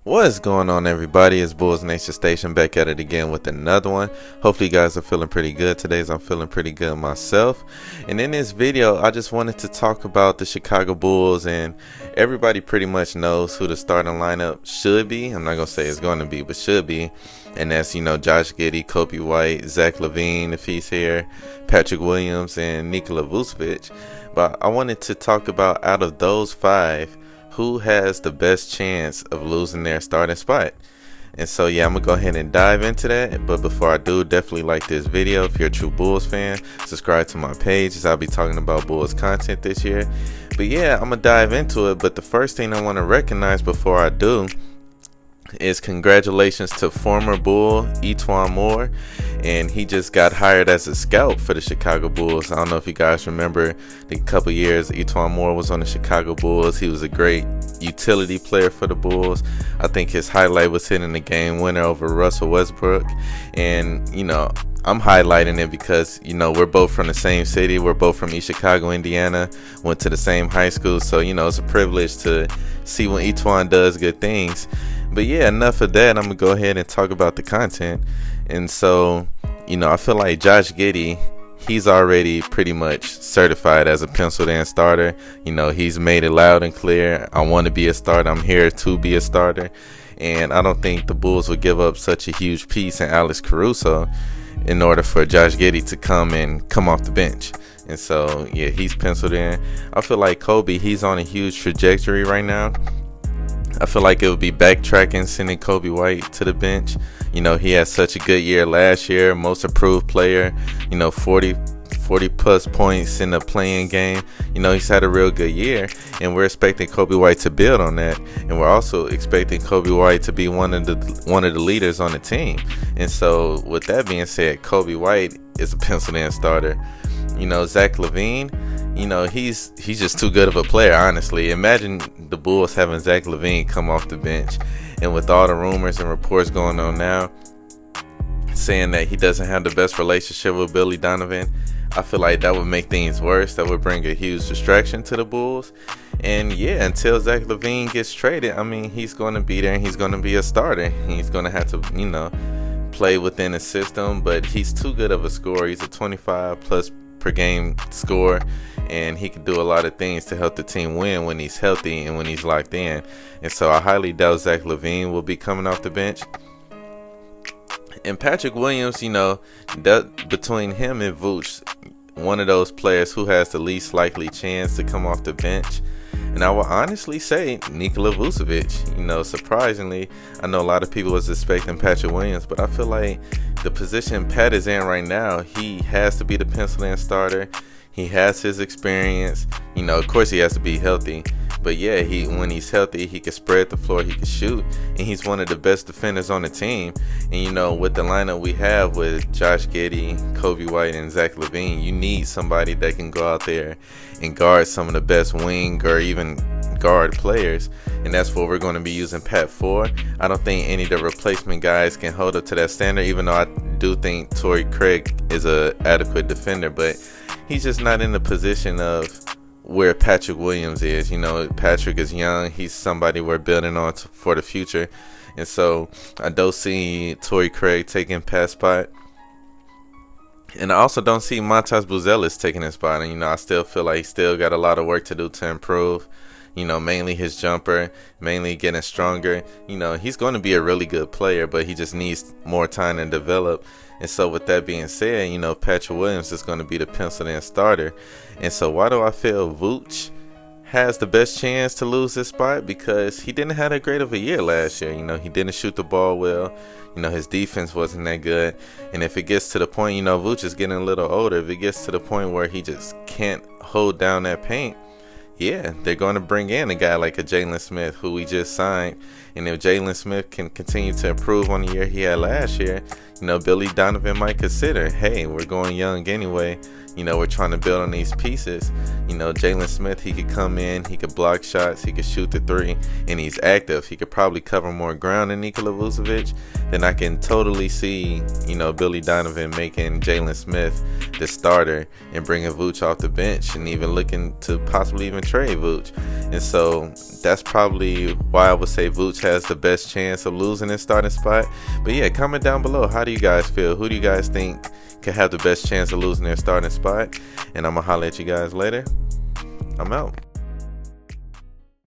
What is going on, everybody? It's Bulls Nation Station back at it again with another one. Hopefully you guys are feeling pretty good today, as I'm feeling pretty good myself. And in this video, I just wanted to talk about the Chicago Bulls, and everybody pretty much knows who the starting lineup should be. I'm not gonna say it's going to be, but should be. And that's, Josh Giddey, Kobe White, Zach LaVine if he's here, Patrick Williams, and Nikola Vucevic. But I wanted to talk about, out of those five, who has the best chance of losing their starting spot. And so yeah, I'm gonna go ahead and dive into that. But before I do, definitely like this video if you're a true Bulls fan. Subscribe to my page, as I'll be talking about Bulls content this year. But yeah, I'm gonna dive into it. But the first thing I want to recognize before I do is congratulations to former Bull E'Twaun Moore, and he just got hired as a scout for the Chicago Bulls. I don't know if you guys remember the couple years E'Twaun Moore was on the Chicago Bulls. He was a great utility player for the Bulls. I think his highlight was hitting the game winner over Russell Westbrook. And I'm highlighting it because we're both from the same city. We're both from East Chicago, Indiana, went to the same high school, so it's a privilege to see when E'Twaun does good things. But yeah, enough of that. I'm gonna go ahead and talk about the content. And so I feel like Josh Giddey, he's already pretty much certified as a penciled in starter. He's made it loud and clear, I want to be a starter, I'm here to be a starter. And I don't think the Bulls would give up such a huge piece in Alex Caruso in order for Josh Giddey to come off the bench. And so yeah, he's penciled in. I feel like Kobe, he's on a huge trajectory right now. I feel like it would be backtracking sending Kobe White to the bench. He had such a good year last year, most improved player, 40 plus points in the playing game. He's had a real good year, and we're expecting Kobe White to build on that. And we're also expecting Kobe White to be one of the leaders on the team. And so with that being said, Kobe White is a penciled in starter. Zach LaVine, he's just too good of a player, honestly. Imagine the Bulls having Zach LaVine come off the bench, and with all the rumors and reports going on now saying that he doesn't have the best relationship with Billy Donovan, I feel like that would make things worse. That would bring a huge distraction to the Bulls. And yeah, until Zach LaVine gets traded, he's going to be there and he's going to be a starter. He's going to have to, play within the system, but he's too good of a scorer. He's a 25 plus per game scorer, and he can do a lot of things to help the team win when he's healthy and when he's locked in. And so I highly doubt Zach LaVine will be coming off the bench. And Patrick Williams, between him and Vooch, one of those players who has the least likely chance to come off the bench. And I will honestly say Nikola Vucevic. Surprisingly, I know a lot of people was expecting Patrick Williams, but I feel like the position Pat is in right now, he has to be the pencil in starter. He has his experience. Of course he has to be healthy. But yeah, when he's healthy, he can spread the floor, he can shoot, and he's one of the best defenders on the team. And with the lineup we have with Josh Giddey, Kobe White, and Zach LaVine, you need somebody that can go out there and guard some of the best wing or even guard players. And that's what we're going to be using Pat for. I don't think any of the replacement guys can hold up to that standard, even though I do think Torrey Craig is an adequate defender, but he's just not in the position of where Patrick Williams is. Patrick is young. He's somebody we're building on for the future. And so I don't see Torrey Craig taking Pat's spot. And I also don't see Montas Buzelis taking his spot. And, I still feel like he's still got a lot of work to do to improve. Mainly his jumper, mainly getting stronger. He's going to be a really good player, but he just needs more time to develop. And so with that being said, Patrick Williams is going to be the penciled in starter. And so why do I feel Vooch has the best chance to lose his spot? Because he didn't have that great of a year last year. He didn't shoot the ball well. His defense wasn't that good. And if it gets to the point, Vooch is getting a little older. If it gets to the point where he just can't hold down that paint, yeah, they're going to bring in a guy like a Jalen Smith, who we just signed. And if Jalen Smith can continue to improve on the year he had last year, Billy Donovan might consider, hey, we're going young anyway. We're trying to build on these pieces. Jalen Smith, he could come in, he could block shots, he could shoot the three, and he's active. He could probably cover more ground than Nikola Vucevic. Then I can totally see, Billy Donovan making Jalen Smith the starter and bringing Vooch off the bench and even looking to possibly even trade Vooch. And so that's probably why I would say Vooch which has the best chance of losing his starting spot. But yeah, comment down below, how do you guys feel? Who do you guys think could have the best chance of losing their starting spot? And I'm gonna holler at you guys later. I'm out.